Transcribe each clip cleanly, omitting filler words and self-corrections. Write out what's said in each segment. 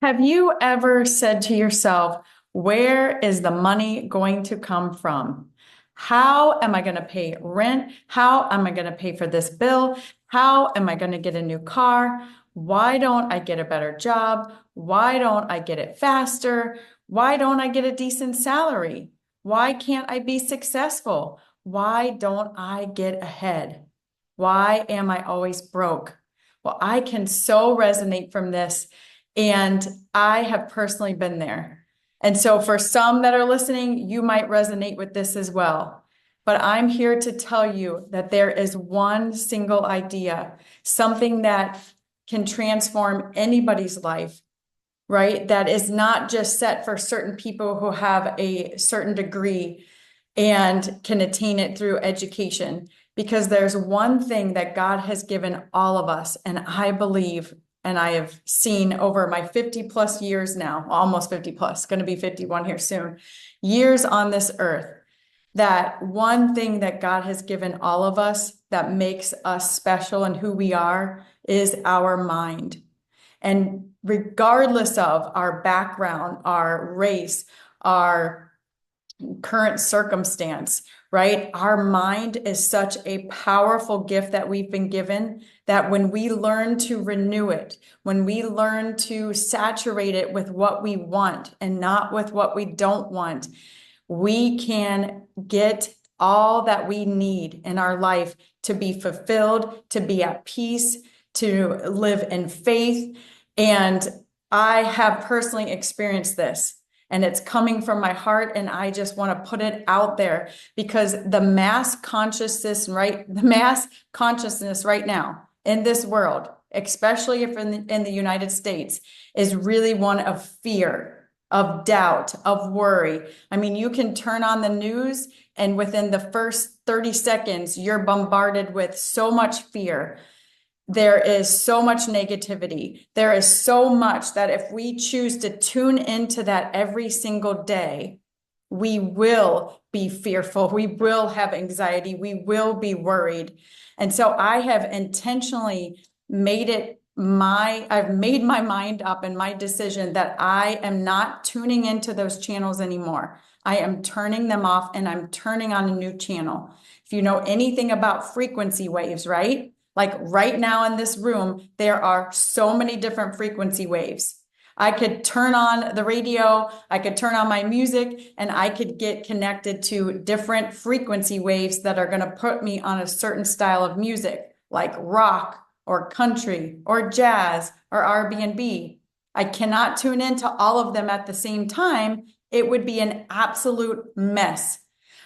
Have you ever said to yourself, where is the money going to come from? How am I going to pay rent? How am I going to pay for this bill? How am I going to get a new car? Why don't I get a better job? Why don't I get it faster? Why don't I get a decent salary? Why can't I be successful? Why don't I get ahead? Why am I always broke? Well, I can so resonate from this. And I have personally been there. And so for some that are listening, you might resonate with this as well. But I'm here to tell you that there is one single idea, something that can transform anybody's life, right? That is not just set for certain people who have a certain degree and can attain it through education. Because there's one thing that God has given all of us, and I believe, and I have seen over my 50 plus years now, almost 50 plus, going to be 51 here soon, years on this earth, that one thing that God has given all of us that makes us special and who we are is our mind. And regardless of our background, our race, our current circumstance, right? Our mind is such a powerful gift that we've been given that when we learn to renew it, when we learn to saturate it with what we want and not with what we don't want, we can get all that we need in our life to be fulfilled, to be at peace, to live in faith. And I have personally experienced this. And it's coming from my heart, and I just want to put it out there because the mass consciousness right now in this world, especially if in the United States, is really one of fear, of doubt, of worry. I mean, you can turn on the news, and within the first 30 seconds, you're bombarded with so much fear. There is so much negativity. There is so much that if we choose to tune into that every single day, we will be fearful. We will have anxiety. We will be worried. And so I have intentionally I've made my mind up and my decision that I am not tuning into those channels anymore. I am turning them off and I'm turning on a new channel. If you know anything about frequency waves, right? Like right now in this room, there are so many different frequency waves. I could turn on the radio, I could turn on my music, and I could get connected to different frequency waves that are going to put me on a certain style of music, like rock or country or jazz or Airbnb. I cannot tune into all of them at the same time. It would be an absolute mess.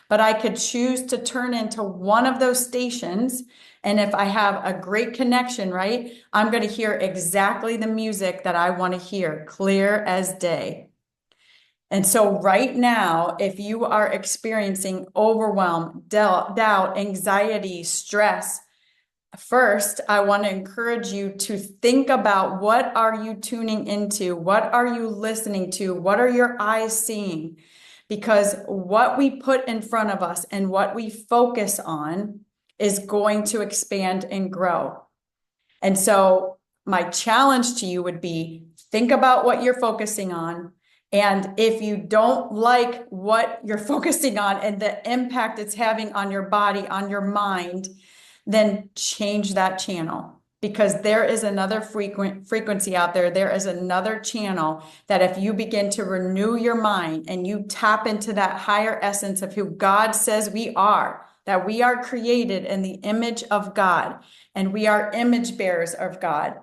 But I could choose to turn into one of those stations. And if I have a great connection, right, I'm going to hear exactly the music that I want to hear, clear as day. And so right now, if you are experiencing overwhelm, doubt, anxiety, stress, first, I want to encourage you to think about what are you tuning into? What are you listening to? What are your eyes seeing? Because what we put in front of us and what we focus on is going to expand and grow. And so my challenge to you would be think about what you're focusing on. And if you don't like what you're focusing on and the impact it's having on your body, on your mind, then change that channel because there is another frequency out there. There is another channel that if you begin to renew your mind and you tap into that higher essence of who God says we are, that we are created in the image of God and we are image bearers of God.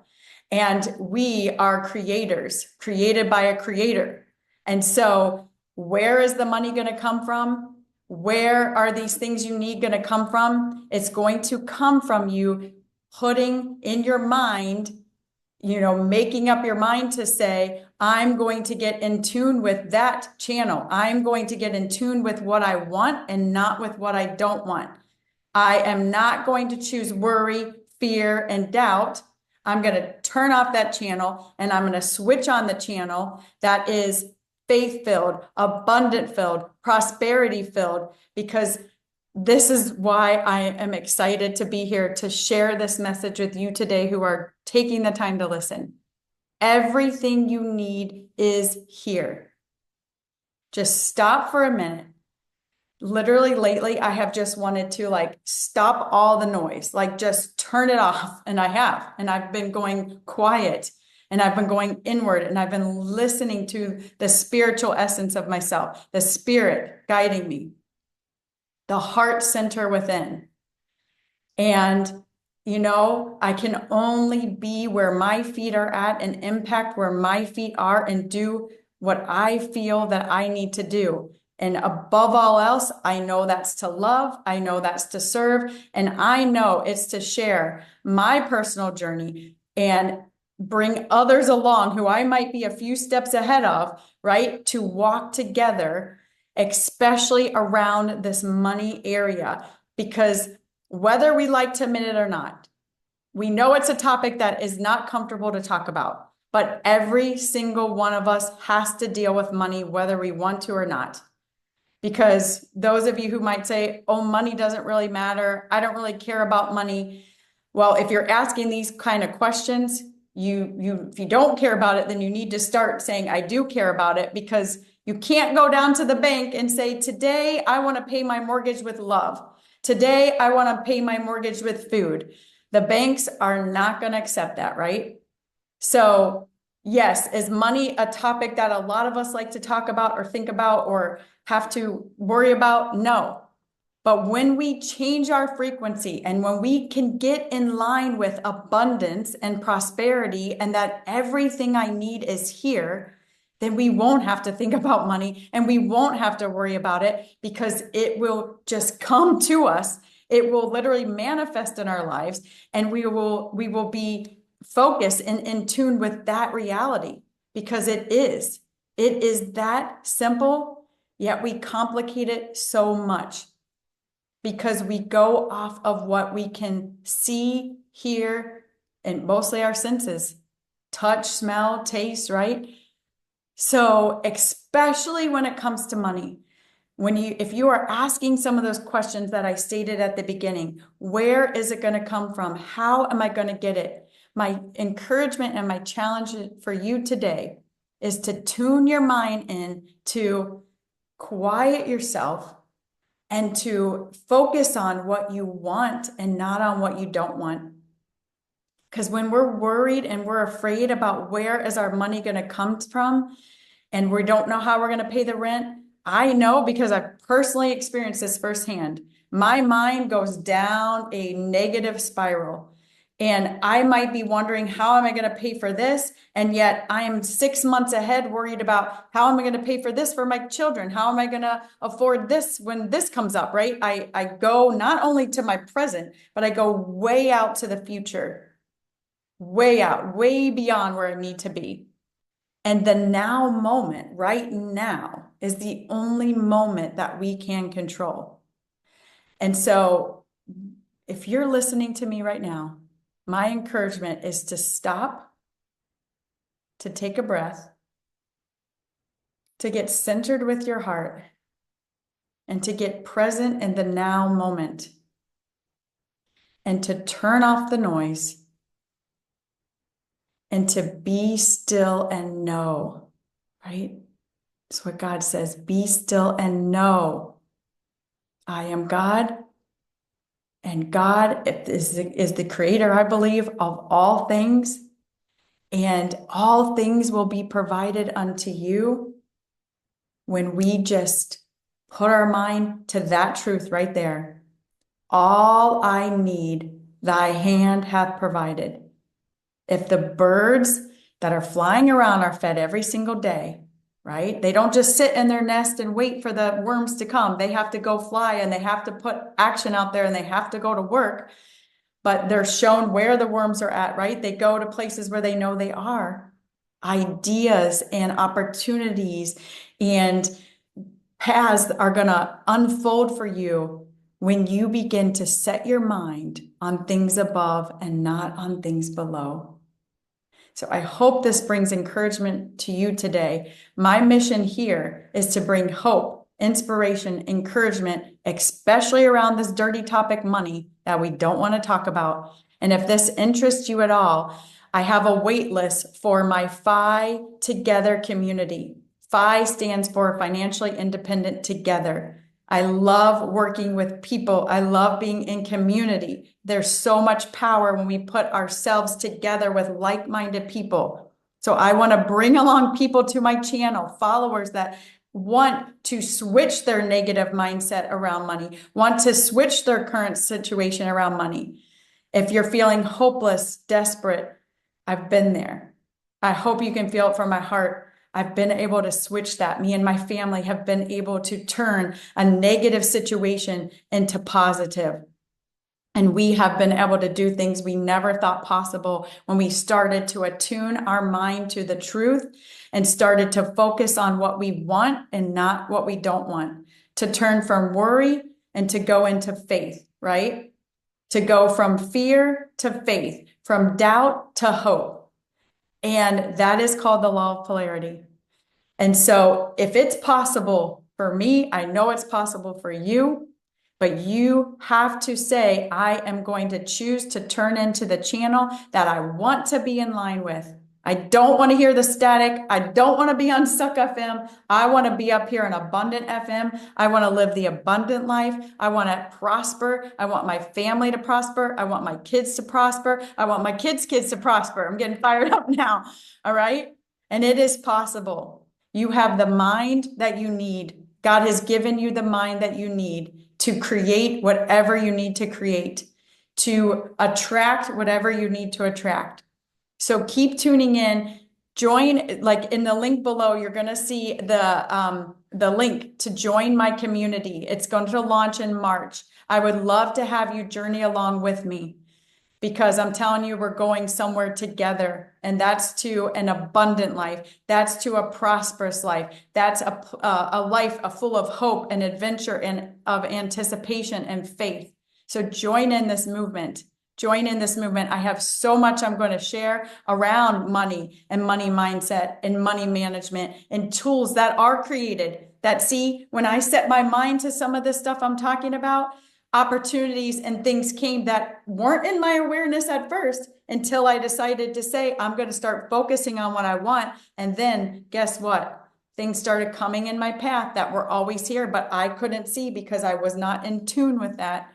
And we are creators, created by a creator. And so where is the money going to come from? Where are these things you need going to come from? It's going to come from you putting in your mind, making up your mind to say, I'm going to get in tune with that channel. I'm going to get in tune with what I want and not with what I don't want. I am not going to choose worry, fear, and doubt. I'm going to turn off that channel and I'm going to switch on the channel that is faith-filled, abundant-filled, prosperity-filled, because this is why I am excited to be here to share this message with you today who are taking the time to listen. Everything you need is here. Just stop for a minute. Literally lately, I have just wanted to like stop all the noise, like just turn it off. And I have, and I've been going quiet and I've been going inward and I've been listening to the spiritual essence of myself, the spirit guiding me, the heart center within. And, I can only be where my feet are at and impact where my feet are and do what I feel that I need to do. And above all else, I know that's to love. I know that's to serve. And I know it's to share my personal journey and bring others along who I might be a few steps ahead of, right? To walk together, especially around this money area, because whether we like to admit it or not, we know it's a topic that is not comfortable to talk about, but every single one of us has to deal with money, whether we want to or not. Because those of you who might say, oh, money doesn't really matter, I don't really care about money. Well, if you're asking these kind of questions, if you don't care about it, then you need to start saying, I do care about it, because you can't go down to the bank and say, today I want to pay my mortgage with love. Today I want to pay my mortgage with food. The banks are not going to accept that, right? So yes, is money a topic that a lot of us like to talk about or think about or have to worry about? No. But when we change our frequency and when we can get in line with abundance and prosperity and that everything I need is here, then we won't have to think about money and we won't have to worry about it, because it will just come to us. It will literally manifest in our lives, and we will be focused and in tune with that reality, because it is that simple, yet we complicate it so much because we go off of what we can see, hear, and mostly our senses: touch, smell, taste, right? So especially when it comes to money, if you are asking some of those questions that I stated at the beginning, where is it going to come from? How am I going to get it? My encouragement and my challenge for you today is to tune your mind in, to quiet yourself, and to focus on what you want and not on what you don't want. Because when we're worried and we're afraid about where is our money going to come from, and we don't know how we're going to pay the rent, I know because I've personally experienced this firsthand. My mind goes down a negative spiral. And I might be wondering, how am I going to pay for this? And yet I am 6 months ahead worried about, how am I going to pay for this for my children? How am I going to afford this when this comes up, right? I go not only to my present, but I go way out to the future, way out, way beyond where I need to be. And the now moment, right now, is the only moment that we can control. And so if you're listening to me right now, my encouragement is to stop, to take a breath, to get centered with your heart, and to get present in the now moment, and to turn off the noise, and to be still and know, right? That's what God says. Be still and know I am God. And God is the creator, I believe, of all things. And all things will be provided unto you when we just put our mind to that truth right there. All I need, thy hand hath provided. If the birds that are flying around are fed every single day, right? They don't just sit in their nest and wait for the worms to come. They have to go fly and they have to put action out there and they have to go to work, but they're shown where the worms are at, right? They go to places where they know they are. Ideas and opportunities and paths are going to unfold for you when you begin to set your mind on things above and not on things below. So I hope this brings encouragement to you today. My mission here is to bring hope, inspiration, encouragement, especially around this dirty topic, money, that we don't want to talk about. And if this interests you at all, I have a wait list for my FI Together community. FI stands for Financially Independent Together. I love working with people. I love being in community. There's so much power when we put ourselves together with like-minded people. So I want to bring along people to my channel, followers that want to switch their negative mindset around money, want to switch their current situation around money. If you're feeling hopeless, desperate, I've been there. I hope you can feel it from my heart. I've been able to switch that. Me and my family have been able to turn a negative situation into positive. And we have been able to do things we never thought possible when we started to attune our mind to the truth and started to focus on what we want and not what we don't want, to turn from worry and to go into faith, right? To go from fear to faith, from doubt to hope. And that is called the law of polarity. And so if it's possible for me, I know it's possible for you. But you have to say, I am going to choose to turn into the channel that I want to be in line with. I don't want to hear the static. I don't want to be on Suck FM. I want to be up here in Abundant FM. I want to live the abundant life. I want to prosper. I want my family to prosper. I want my kids to prosper. I want my kids' kids to prosper. I'm getting fired up now. All right. And it is possible. You have the mind that you need. God has given you the mind that you need to create whatever you need to create, to attract whatever you need to attract. So keep tuning in. Join, like in the link below, you're going to see the link to join my community. It's going to launch in March. I would love to have you journey along with me, because I'm telling you, we're going somewhere together, and that's to an abundant life. That's to a prosperous life. That's a life full of hope and adventure and of anticipation and faith. So join in this movement. Join in this movement. I have so much I'm going to share around money and money mindset and money management and tools that are created that, see, when I set my mind to some of this stuff I'm talking about, opportunities and things came that weren't in my awareness at first until I decided to say, I'm going to start focusing on what I want. And then guess what? Things started coming in my path that were always here, but I couldn't see because I was not in tune with that.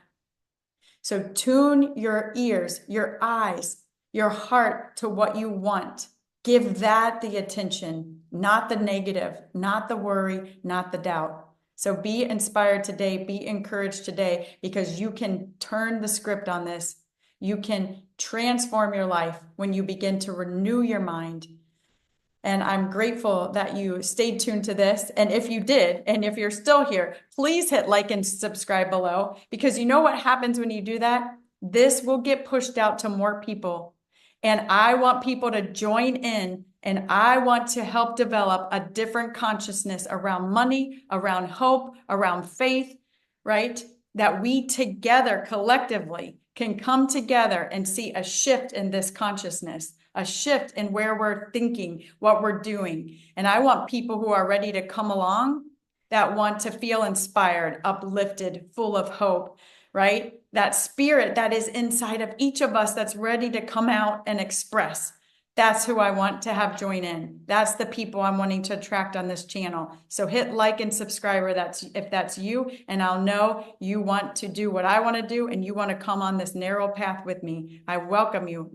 So tune your ears, your eyes, your heart to what you want. Give that the attention, not the negative, not the worry, not the doubt. So be inspired today, be encouraged today, because you can turn the script on this. You can transform your life when you begin to renew your mind. And I'm grateful that you stayed tuned to this. And if you did, and if you're still here, please hit like and subscribe below, because you know what happens when you do that? This will get pushed out to more people. And I want people to join in, and I want to help develop a different consciousness around money, around hope, around faith, right? That we together collectively can come together and see a shift in this consciousness, a shift in where we're thinking, what we're doing. And I want people who are ready to come along, that want to feel inspired, uplifted, full of hope, right? That spirit that is inside of each of us that's ready to come out and express. That's who I want to have join in. That's the people I'm wanting to attract on this channel. So hit like and subscribe if that's you, and I'll know you want to do what I want to do and you want to come on this narrow path with me. I welcome you.